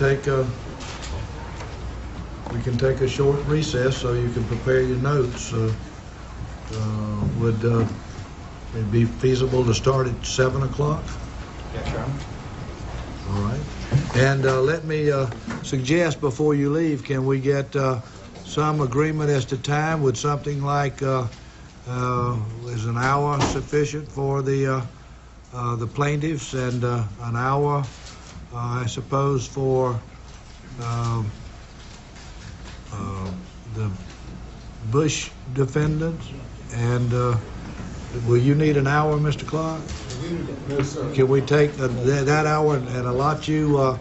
We can take a short recess so you can prepare your notes. Would it be feasible to start at 7 o'clock? Yes, Your Honor. All right. And let me suggest before you leave, can we get some agreement as to time? Would something like is an hour sufficient for the plaintiffs, and an hour, I suppose, for the Bush defendants? And will you need an hour, Mr. Clark? No, sir. Can we take that hour and allot you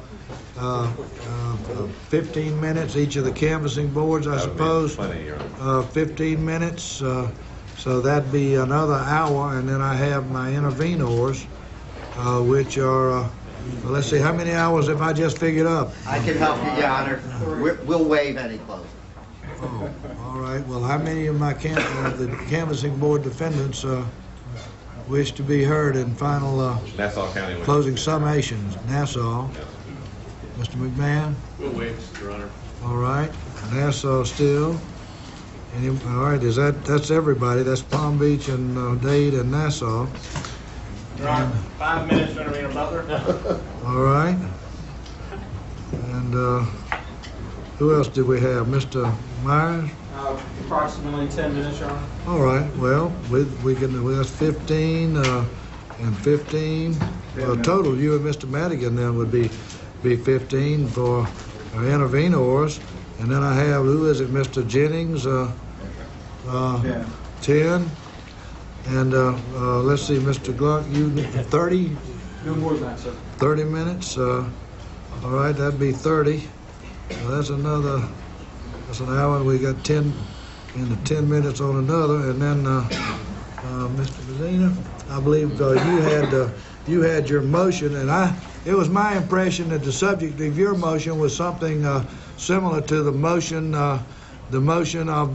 15 minutes, each of the canvassing boards, I suppose? 15 minutes, so that'd be another hour, and then I have my intervenors, which are, well, let's see, how many hours have I just figured up? I can help you, Your Honor. We'll waive any closing. Oh, all right. Well, how many of my the canvassing board defendants wish to be heard in final Nassau County closing summations? Nassau. Mr. McMahon? We'll wait, Your Honor. All right. Nassau still. All right. That's everybody? That's Palm Beach and Dade and Nassau. Your Honor, 5 minutes to intervene a Butler. All right. And who else did we have? Mr. Myers? Approximately 10 minutes, Your Honor. All right. Well, we can. That's 15 and 15. Total, you and Mr. Madigan then would be 15 for our intervenors, and then I have, who is it, Mr. Jennings? 10. And let's see, Mr. Gluck, you 30? No more than that, sir. 30 minutes. All right, that'd be 30. That's an hour, and we got 10 minutes on another. And then Mr. Medina, I believe you had your motion, and it was my impression that the subject of your motion was something similar to the motion of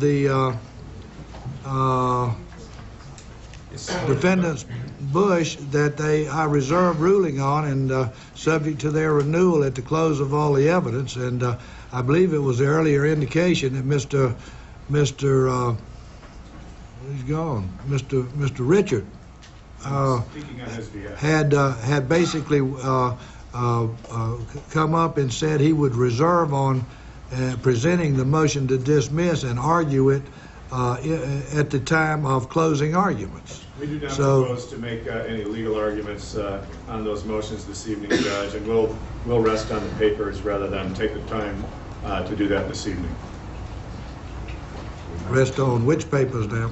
the defendants Bush, that I reserved ruling on, and subject to their renewal at the close of all the evidence. And I believe it was the earlier indication that Mr. He's gone. Mr. Richard Speaking on his behalf. had basically come up and said he would reserve on presenting the motion to dismiss and argue it at the time of closing arguments. We do not propose to make any legal arguments on those motions this evening, Judge, and we'll rest on the papers rather than take the time to do that this evening. Rest on which papers now?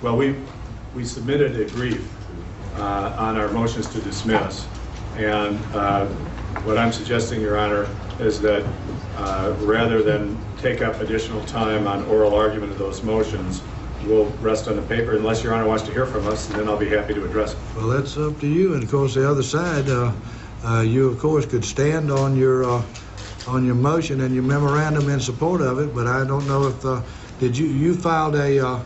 Well, we submitted a brief on our motions to dismiss, and what I'm suggesting, Your Honor, is that rather than take up additional time on oral argument of those motions, we'll rest on the paper unless Your Honor wants to hear from us, and then I'll be happy to address it. Well, that's up to you. And of course, the other side, you of course could stand on your motion and your memorandum in support of it. But I don't know if did you filed a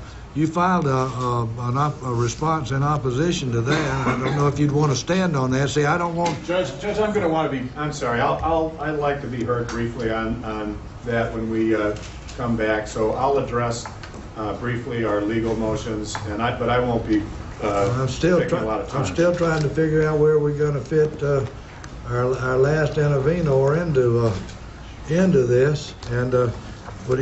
response in opposition to that. I don't know if you'd want to stand on that. See, I don't want... Judge, I'm going to want to be... I'm sorry. I'd like to be heard briefly on that when we come back. So I'll address briefly our legal motions, but I won't be taking a lot of time. I'm still trying to figure out where we're going to fit our last intervenor into this. And what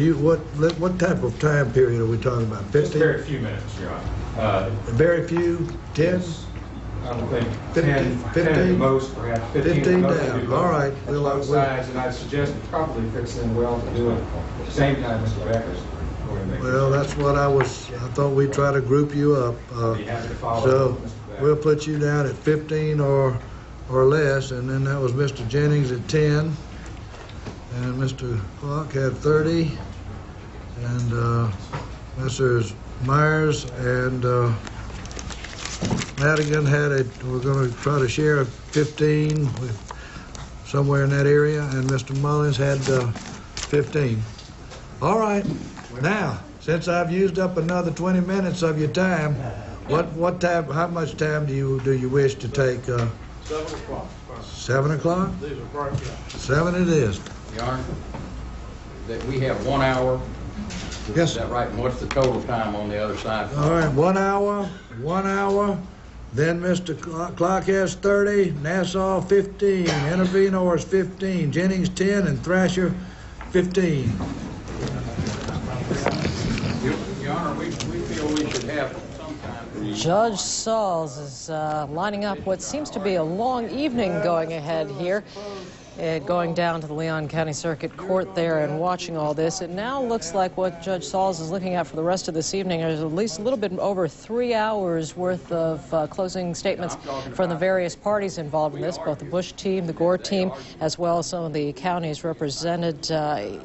type of time period are we talking about? 15? Just very few minutes, Your Honor. Very few? 10? I don't think 15? 10 at the most, perhaps 15 15 at the most. down. All right. Both sides, and I suggest it probably fits in well to do it at the same time, Mr. Beckers. Well, that's what I thought we'd try to group you up. Be happy to follow So up with Mr. Beckers. we'll put you down at 15 or less, and then that was Mr. Jennings at 10, and Mr. Clark had 30, and Messrs. Myers and Madigan we're going to try to share 15 somewhere in that area, and Mr. Mullins had 15. All right. Now, since I've used up another 20 minutes of your time, what time? How much time do you wish to take? 7 o'clock. 7 o'clock? These are bright, yeah. 7 it is. Your Honor, that we have 1 hour. Yes, Is sir. that right? And what's the total time on the other side? All right, 1 hour, 1 hour. Then Mr. Clark has 30, Nassau 15, Intervenors 15, Jennings 10, and Thrasher 15. Your Honor, we feel we should have some time for you. Judge Sauls is lining up what seems to be a long evening going ahead here. Going down to the Leon County Circuit Court there and watching all this. It now looks like what Judge Sauls is looking at for the rest of this evening is at least a little bit over 3 hours worth of closing statements from the various parties involved in this, both the Bush team, the Gore team, as well as some of the counties represented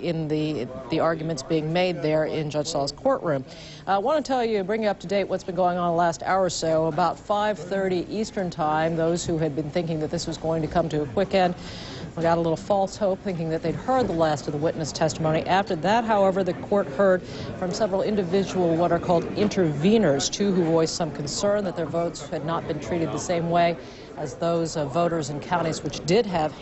in the arguments being made there in Judge Sauls' courtroom. I want to tell you, bring you up to date what's been going on the last hour or so. About 5:30 Eastern time, those who had been thinking that this was going to come to a quick end, we got a little false hope, thinking that they'd heard the last of the witness testimony. After that, however, the court heard from several individual what are called interveners, two who voiced some concern that their votes had not been treated the same way as those voters in counties which did have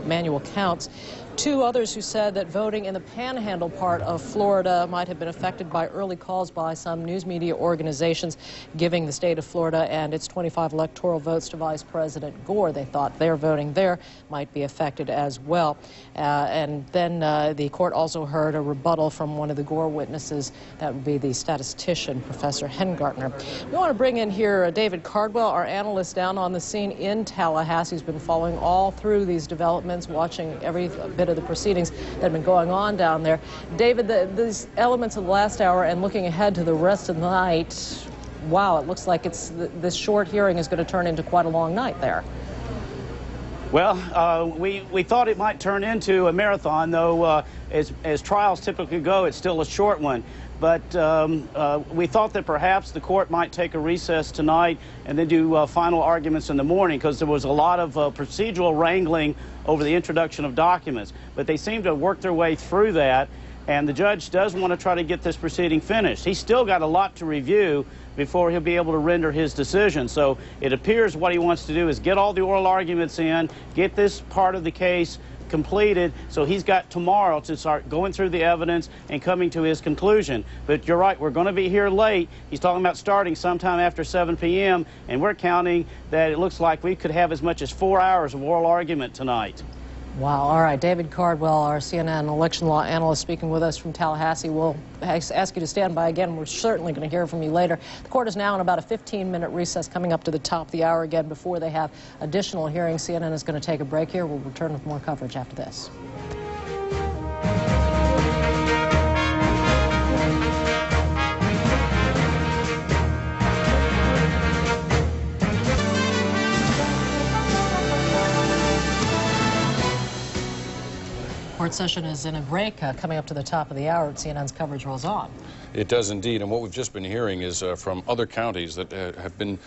manual counts. Two others who said that voting in the panhandle part of Florida might have been affected by early calls by some news media organizations giving the state of Florida and its 25 electoral votes to Vice President Gore. They thought their voting there might be affected as well. And then the court also heard a rebuttal from one of the Gore witnesses. That would be the statistician, Professor Hengartner. We want to bring in here David Cardwell, our analyst down on the scene in Tallahassee. He's been following all through these developments, watching every bit of the proceedings that have been going on down there. David, these elements of the last hour and looking ahead to the rest of the night, wow, it looks like this short hearing is going to turn into quite a long night there. Well, we thought it might turn into a marathon, though as trials typically go, it's still a short one. But we thought that perhaps the court might take a recess tonight and then do final arguments in the morning, because there was a lot of procedural wrangling over the introduction of documents. But they seem to have worked their way through that, and the judge does want to try to get this proceeding finished. He's still got a lot to review before he'll be able to render his decision. So it appears what he wants to do is get all the oral arguments in, get this part of the case completed, so he's got tomorrow to start going through the evidence and coming to his conclusion. But you're right, we're going to be here late. He's talking about starting sometime after 7 p.m., and we're counting that it looks like we could have as much as 4 hours of oral argument tonight. Wow. All right. David Cardwell, our CNN election law analyst, speaking with us from Tallahassee. We'll ask you to stand by again. We're certainly going to hear from you later. The court is now in about a 15-minute recess, coming up to the top of the hour again before they have additional hearings. CNN is going to take a break here. We'll return with more coverage after this. Court session is in a break. Coming up to the top of the hour, CNN's coverage rolls on. It does indeed, and what we've just been hearing is from other counties that have been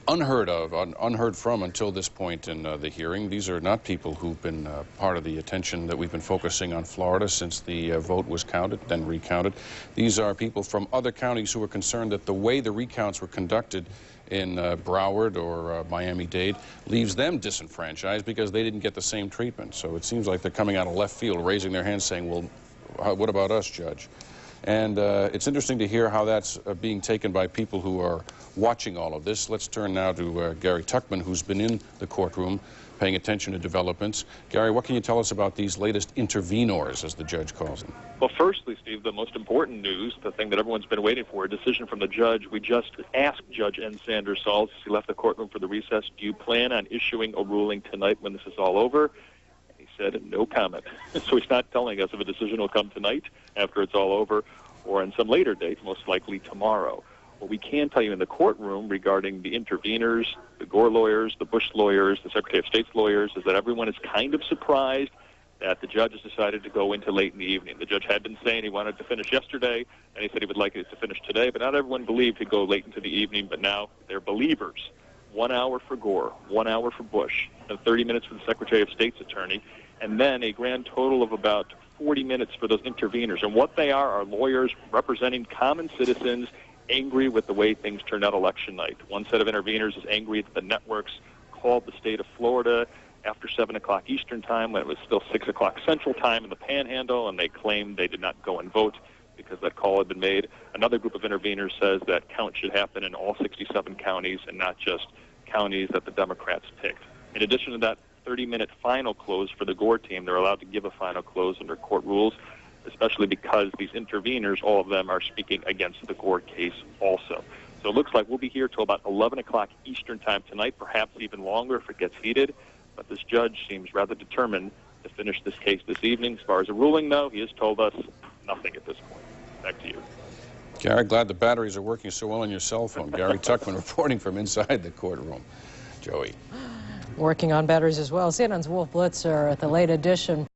unheard from until this point in the hearing. These are not people who've been part of the attention that we've been focusing on Florida since the vote was counted, then recounted. These are people from other counties who are concerned that the way the recounts were conducted in Broward or Miami-Dade leaves them disenfranchised because they didn't get the same treatment. So it seems like they're coming out of left field, raising their hands saying, well, what about us, Judge? And it's interesting to hear how that's being taken by people who are watching all of this. Let's turn now to Gary Tuckman, who's been in the courtroom paying attention to developments. Gary, what can you tell us about these latest intervenors, as the judge calls them? Well, firstly, Steve, the most important news, the thing that everyone's been waiting for, a decision from the judge. We just asked Judge N. Sanders Sauls, as he left the courtroom for the recess, do you plan on issuing a ruling tonight when this is all over? And he said, no comment. So he's not telling us if a decision will come tonight after it's all over or on some later date, most likely tomorrow. What we can tell you in the courtroom regarding the interveners, the Gore lawyers, the Bush lawyers, the Secretary of State's lawyers, is that everyone is kind of surprised that the judge has decided to go into late in the evening. The judge had been saying he wanted to finish yesterday, and he said he would like it to finish today, but not everyone believed he'd go late into the evening, but now they're believers. 1 hour for Gore, 1 hour for Bush, and 30 minutes for the Secretary of State's attorney, and then a grand total of about 40 minutes for those interveners. And what they are lawyers representing common citizens angry with the way things turned out election night. One set of interveners is angry that the networks called the state of Florida after 7 o'clock Eastern time when it was still 6 o'clock Central time in the Panhandle, and they claimed they did not go and vote because that call had been made. Another group of interveners says that count should happen in all 67 counties and not just counties that the Democrats picked. In addition to that 30-minute final close for the Gore team, they're allowed to give a final close under court rules, especially because these interveners, all of them, are speaking against the Gore case also. So it looks like we'll be here till about 11 o'clock Eastern time tonight, perhaps even longer if it gets heated. But this judge seems rather determined to finish this case this evening. As far as a ruling, though, he has told us nothing at this point. Back to you. Gary, glad the batteries are working so well on your cell phone. Gary Tuckman reporting from inside the courtroom. Joey. Working on batteries as well. CNN's Wolf Blitzer at the late edition.